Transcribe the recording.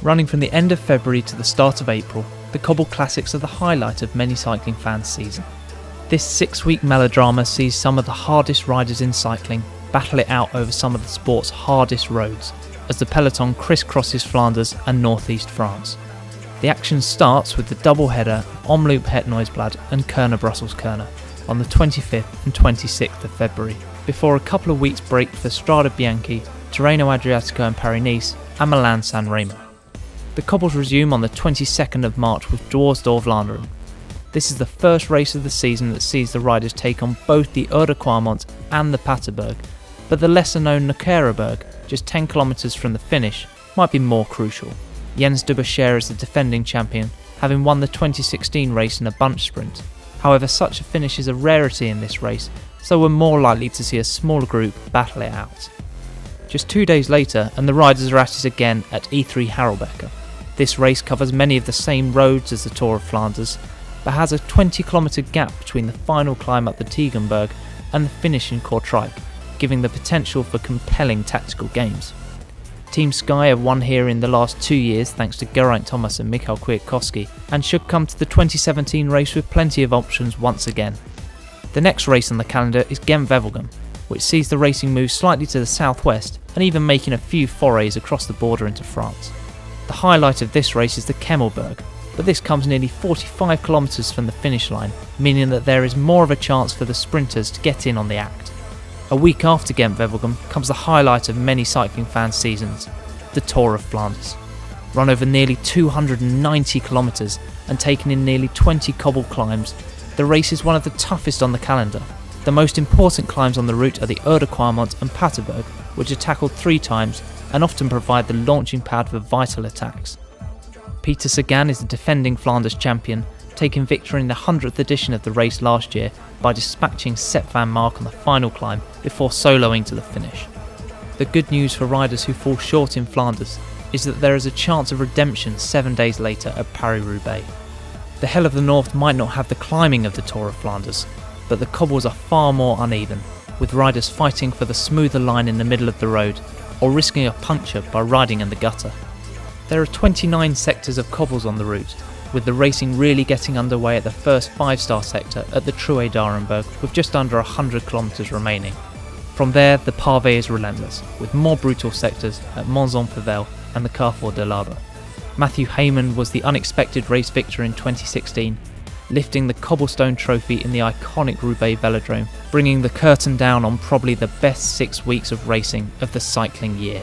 Running from the end of February to the start of April, the Cobbled Classics are the highlight of many cycling fans' season. This 6-week melodrama sees some of the hardest riders in cycling battle it out over some of the sport's hardest roads, as the peloton crisscrosses Flanders and northeast France. The action starts with the double header of Omloop Het Nieuwsblad and Kuurne-Brussels-Kuurne on the 25th and 26th of February, before a couple of weeks break for Strade Bianche, Tirreno Adriatico and Paris-Nice, and Milan-San Remo. The Cobbles resume on the 22nd of March with Dwars door Vlaanderen. This is the first race of the season that sees the riders take on both the Oude Kwaremont and the Paterberg, but the lesser known Nokkerenberg, just 10 kilometres from the finish, might be more crucial. Jens Dubberscher is the defending champion, having won the 2016 race in a bunch sprint. However, such a finish is a rarity in this race, so we're more likely to see a smaller group battle it out. Just 2 days later, and the riders are at it again at E3 Harelbeke. This race covers many of the same roads as the Tour of Flanders, but has a 20-kilometre gap between the final climb up the Tegenberg and the finish in Kortrijk, giving the potential for compelling tactical games. Team Sky have won here in the last 2 years thanks to Geraint Thomas and Michael Kwiatkowski, and should come to the 2017 race with plenty of options once again. The next race on the calendar is Ghent-Wevelgem, which sees the racing move slightly to the southwest and even making a few forays across the border into France. The highlight of this race is the Kemmelberg, but this comes nearly 45 kilometres from the finish line, meaning that there is more of a chance for the sprinters to get in on the act. A week after Ghent-Wevelgem comes the highlight of many cycling fans' seasons, the Tour of Flanders. Run over nearly 290 kilometres and taken in nearly 20 cobbled climbs, the race is one of the toughest on the calendar. The most important climbs on the route are the Oude Kwaremont and Paterberg, which are tackled 3 times and often provide the launching pad for vital attacks. Peter Sagan is the defending Flanders champion, taking victory in the 100th edition of the race last year by dispatching Sepp van Mark on the final climb before soloing to the finish. The good news for riders who fall short in Flanders is that there is a chance of redemption 7 days later at Paris-Roubaix. The Hell of the North might not have the climbing of the Tour of Flanders, but the cobbles are far more uneven, with riders fighting for the smoother line in the middle of the road, or risking a puncture by riding in the gutter. There are 29 sectors of cobbles on the route, with the racing really getting underway at the first 5-star sector at the Trouet-Darenberg with just under 100 kilometres remaining. From there, the pavé is relentless, with more brutal sectors at Mons-en-Pévèle and the Carrefour de l'Arbre. Matthew Hayman was the unexpected race victor in 2016, lifting the cobblestone trophy in the iconic Roubaix velodrome, bringing the curtain down on probably the best 6 weeks of racing of the cycling year.